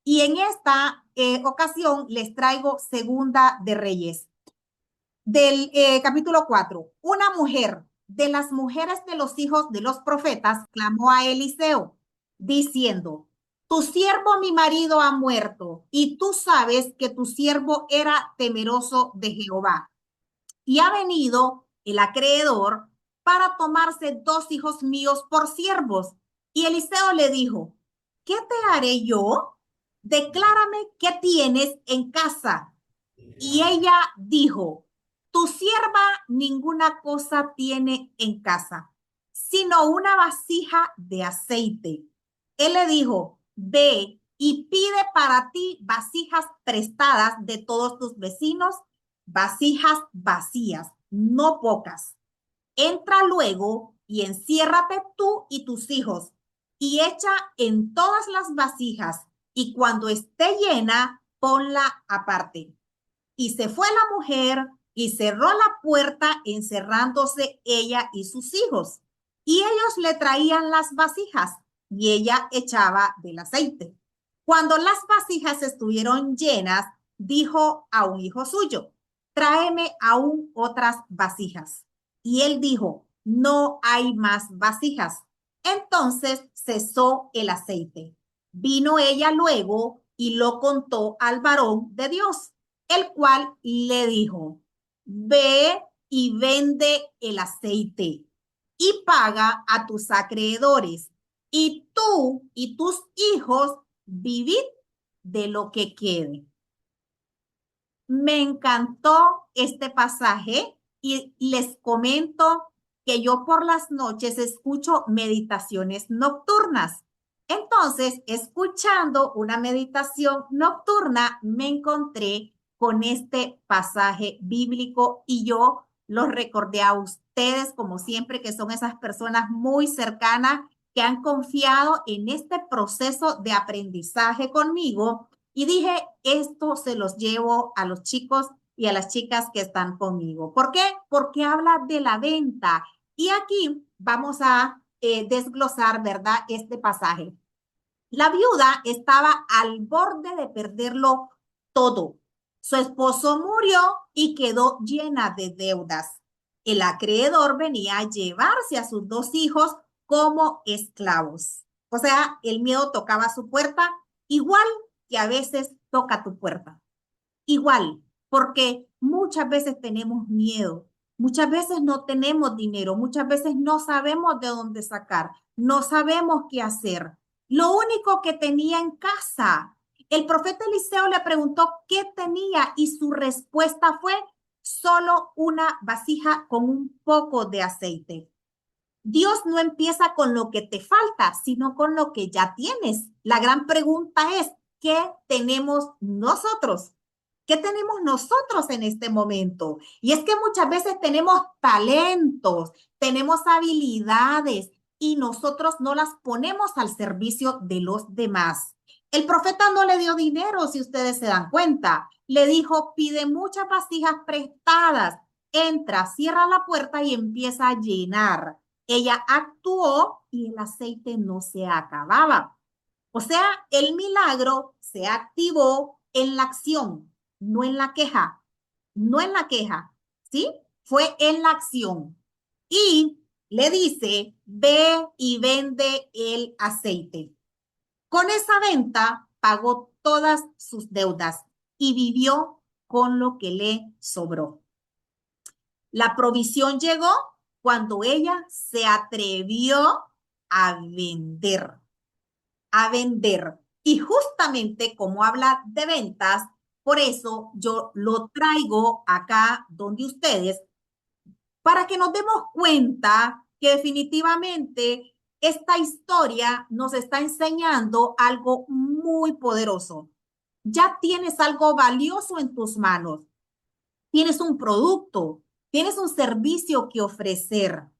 Y en esta ocasión les traigo Segunda de Reyes, del capítulo 4. Una mujer de las mujeres de los hijos de los profetas clamó a Eliseo, diciendo, tu siervo mi marido ha muerto, y tú sabes que tu siervo era temeroso de Jehová. Y ha venido el acreedor para tomarse dos hijos míos por siervos. Y Eliseo le dijo, ¿qué te haré yo? Declárame qué tienes en casa. Y ella dijo, tu sierva ninguna cosa tiene en casa, sino una vasija de aceite. Él le dijo, ve y pide para ti vasijas prestadas de todos tus vecinos, vasijas vacías, no pocas. Entra luego y enciérrate tú y tus hijos y echa en todas las vasijas y cuando esté llena, ponla aparte. Y se fue la mujer y cerró la puerta, encerrándose ella y sus hijos. Y ellos le traían las vasijas y ella echaba del aceite. Cuando las vasijas estuvieron llenas, dijo a un hijo suyo, tráeme aún otras vasijas. Y él dijo, no hay más vasijas. Entonces cesó el aceite. Vino ella luego y lo contó al varón de Dios, el cual le dijo, ve y vende el aceite y paga a tus acreedores, y tú y tus hijos vivid de lo que quede. Me encantó este pasaje y les comento que yo por las noches escucho meditaciones nocturnas. Entonces, escuchando una meditación nocturna, me encontré con este pasaje bíblico y yo los recordé a ustedes, como siempre, que son esas personas muy cercanas que han confiado en este proceso de aprendizaje conmigo y dije, esto se los llevo a los chicos y a las chicas que están conmigo. ¿Por qué? Porque habla de la venta. Y aquí vamos a desglosar, ¿verdad? Este pasaje. La viuda estaba al borde de perderlo todo. Su esposo murió y quedó llena de deudas. El acreedor venía a llevarse a sus dos hijos como esclavos. O sea, el miedo tocaba su puerta, igual que a veces toca tu puerta. Igual, porque muchas veces tenemos miedo, muchas veces no tenemos dinero, muchas veces no sabemos de dónde sacar, no sabemos qué hacer. Lo único que tenía en casa, el profeta Eliseo le preguntó qué tenía y su respuesta fue solo una vasija con un poco de aceite. Dios no empieza con lo que te falta, sino con lo que ya tienes. La gran pregunta es, ¿qué tenemos nosotros? ¿Qué tenemos nosotros en este momento? Y es que muchas veces tenemos talentos, tenemos habilidades y nosotros no las ponemos al servicio de los demás. El profeta no le dio dinero, si ustedes se dan cuenta. Le dijo, pide muchas vasijas prestadas, entra, cierra la puerta y empieza a llenar. Ella actuó y el aceite no se acababa. O sea, el milagro se activó en la acción, no en la queja, no en la queja, ¿sí? Fue en la acción. Y le dice, ve y vende el aceite. Con esa venta pagó todas sus deudas y vivió con lo que le sobró. La provisión llegó cuando ella se atrevió a vender, a vender. Y justamente como habla de ventas, por eso yo lo traigo acá donde ustedes, para que nos demos cuenta que definitivamente esta historia nos está enseñando algo muy poderoso. Ya tienes algo valioso en tus manos, tienes un producto, tienes un servicio que ofrecer,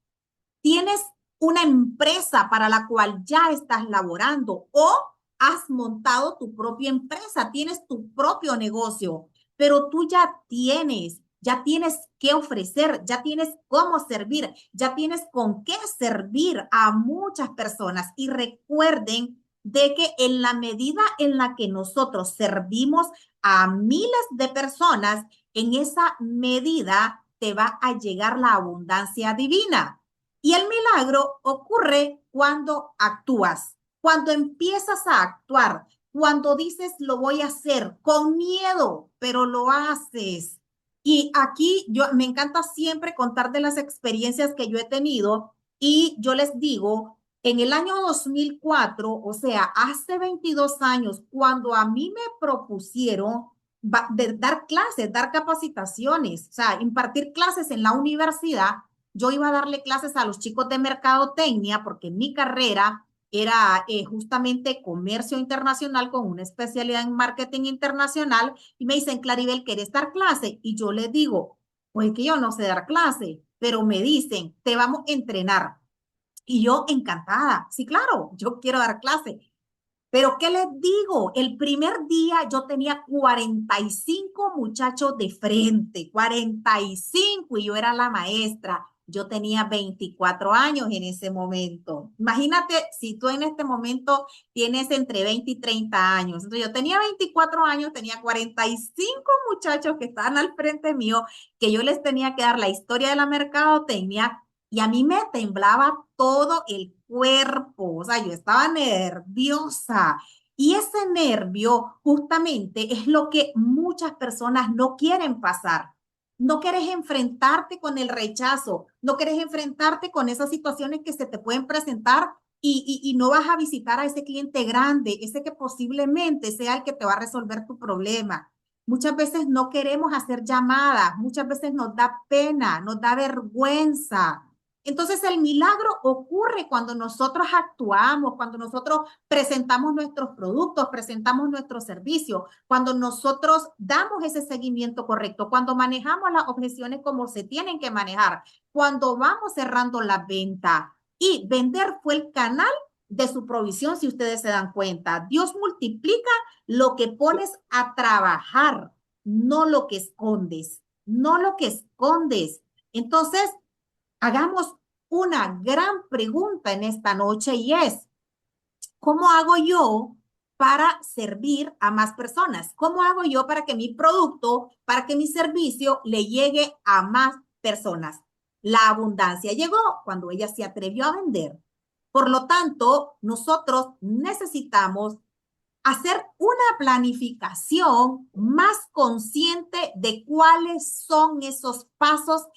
tienes una empresa para la cual ya estás laborando o has montado tu propia empresa, tienes tu propio negocio, pero tú ya tienes que ofrecer, ya tienes cómo servir, ya tienes con qué servir a muchas personas. Y recuerden de que en la medida en la que nosotros servimos a miles de personas, en esa medida te va a llegar la abundancia divina. Y el milagro ocurre cuando actúas, cuando empiezas a actuar, cuando dices lo voy a hacer con miedo, pero lo haces. Y aquí yo me encanta siempre contar de las experiencias que yo he tenido y yo les digo, en el año 2004, o sea, hace 22 años, cuando a mí me propusieron de dar clases, dar capacitaciones, o sea, impartir clases en la universidad, yo iba a darle clases a los chicos de mercadotecnia porque mi carrera era justamente comercio internacional con una especialidad en marketing internacional y me dicen, Claribel, ¿quieres dar clase? Y yo les digo, pues que yo no sé dar clase, pero me dicen, te vamos a entrenar. Y yo encantada, sí, claro, yo quiero dar clase. Pero ¿qué les digo? El primer día yo tenía 45 muchachos de frente, 45 y yo era la maestra. Yo tenía 24 años en ese momento. Imagínate si tú en este momento tienes entre 20 y 30 años. Entonces yo tenía 24 años, tenía 45 muchachos que estaban al frente mío, que yo les tenía que dar la historia de la mercadotecnia y a mí me temblaba todo el cuerpo, o sea, yo estaba nerviosa. Y ese nervio justamente es lo que muchas personas no quieren pasar. No quieres enfrentarte con el rechazo, no quieres enfrentarte con esas situaciones que se te pueden presentar y no vas a visitar a ese cliente grande, ese que posiblemente sea el que te va a resolver tu problema. Muchas veces no queremos hacer llamadas, muchas veces nos da pena, nos da vergüenza. Entonces el milagro ocurre cuando nosotros actuamos, cuando nosotros presentamos nuestros productos, presentamos nuestros servicios, cuando nosotros damos ese seguimiento correcto, cuando manejamos las objeciones como se tienen que manejar, cuando vamos cerrando la venta. Y vender fue el canal de su provisión, si ustedes se dan cuenta. Dios multiplica lo que pones a trabajar, no lo que escondes, no lo que escondes. Entonces, hagamos una gran pregunta en esta noche y es, ¿cómo hago yo para servir a más personas? ¿Cómo hago yo para que mi producto, para que mi servicio le llegue a más personas? La abundancia llegó cuando ella se atrevió a vender. Por lo tanto, nosotros necesitamos hacer una planificación más consciente de cuáles son esos pasos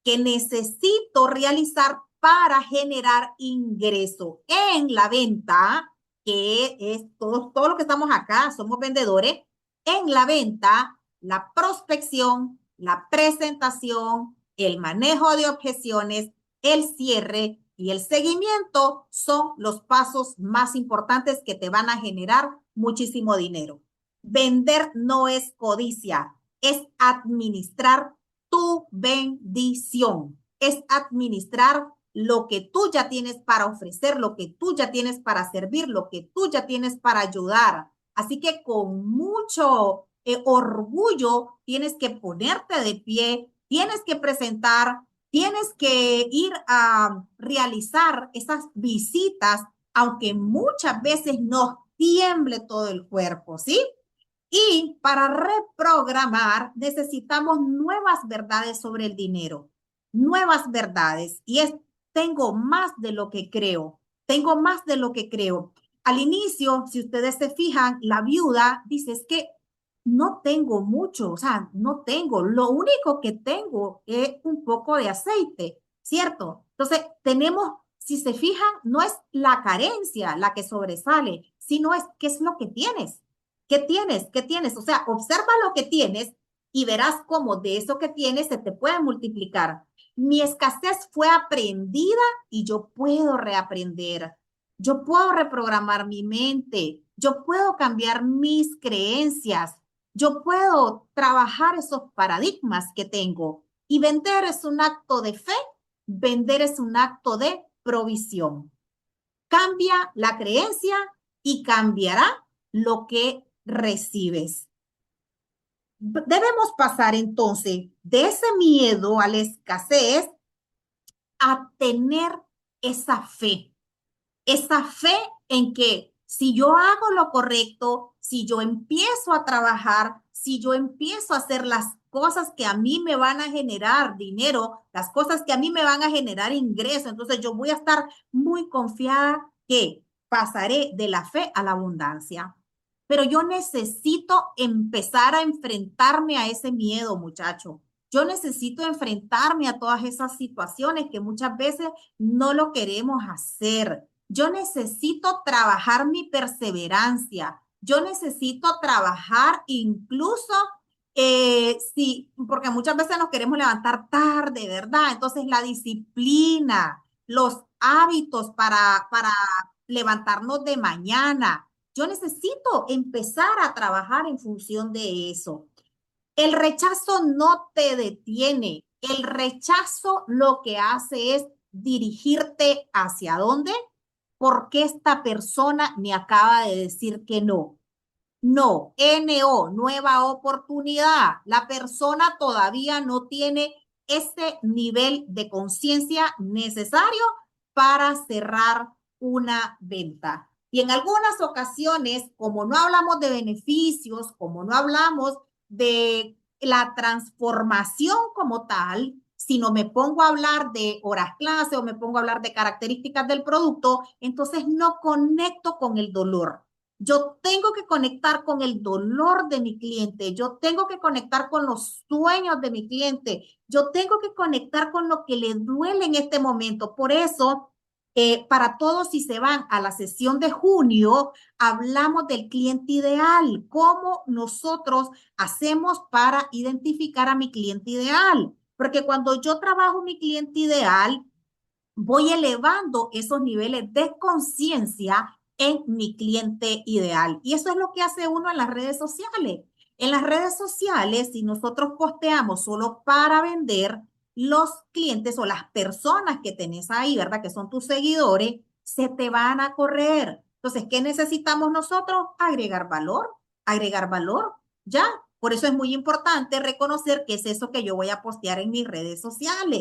que necesito realizar para generar ingreso en la venta, que es todo lo que estamos acá, somos vendedores, en la venta, la prospección, la presentación, el manejo de objeciones, el cierre y el seguimiento son los pasos más importantes que te van a generar muchísimo dinero. Vender no es codicia, es administrar tu bendición, es administrar lo que tú ya tienes para ofrecer, lo que tú ya tienes para servir, lo que tú ya tienes para ayudar. Así que con mucho orgullo tienes que ponerte de pie, tienes que presentar, tienes que ir a realizar esas visitas, aunque muchas veces nos tiemble todo el cuerpo, ¿sí? Y para reprogramar necesitamos nuevas verdades sobre el dinero, nuevas verdades. Y es, tengo más de lo que creo, tengo más de lo que creo. Al inicio, si ustedes se fijan, la viuda dice, es que no tengo mucho, o sea, no tengo, lo único que tengo es un poco de aceite, ¿cierto? Entonces, tenemos, si se fijan, no es la carencia la que sobresale, sino es qué es lo que tienes. ¿Qué tienes? ¿Qué tienes? O sea, observa lo que tienes y verás cómo de eso que tienes se te puede multiplicar. Mi escasez fue aprendida y yo puedo reaprender. Yo puedo reprogramar mi mente. Yo puedo cambiar mis creencias. Yo puedo trabajar esos paradigmas que tengo. Y vender es un acto de fe. Vender es un acto de provisión. Cambia la creencia y cambiará lo que recibes. Debemos pasar entonces de ese miedo a la escasez a tener esa fe en que Si yo hago lo correcto, si yo empiezo a trabajar, si yo empiezo a hacer las cosas que a mí me van a generar dinero, las cosas que a mí me van a generar ingreso, entonces yo voy a estar muy confiada que pasaré de la fe a la abundancia. Pero yo necesito empezar a enfrentarme a ese miedo, muchacho. Yo necesito enfrentarme a todas esas situaciones que muchas veces no lo queremos hacer. Yo necesito trabajar mi perseverancia. Yo necesito trabajar incluso sí, porque muchas veces nos queremos levantar tarde, ¿verdad? Entonces la disciplina, los hábitos para levantarnos de mañana. Yo necesito empezar a trabajar en función de eso. El rechazo no te detiene. El rechazo lo que hace es dirigirte hacia dónde, porque esta persona me acaba de decir que no. No, NO, nueva oportunidad. La persona todavía no tiene ese nivel de conciencia necesario para cerrar una venta. Y en algunas ocasiones, como no hablamos de beneficios, como no hablamos de la transformación como tal, sino me pongo a hablar de horas clase o me pongo a hablar de características del producto, entonces no conecto con el dolor. Yo tengo que conectar con el dolor de mi cliente, yo tengo que conectar con los sueños de mi cliente, yo tengo que conectar con lo que le duele en este momento. Por eso, para todos, si se van a la sesión de junio, hablamos del cliente ideal, cómo nosotros hacemos para identificar a mi cliente ideal. Porque cuando yo trabajo mi cliente ideal, voy elevando esos niveles de conciencia en mi cliente ideal. Y eso es lo que hace uno en las redes sociales. En las redes sociales, si nosotros posteamos solo para vender, los clientes o las personas que tenés ahí, ¿verdad? Que son tus seguidores, se te van a correr. Entonces, ¿qué necesitamos nosotros? Agregar valor, ¿ya? Por eso es muy importante reconocer qué es eso que yo voy a postear en mis redes sociales.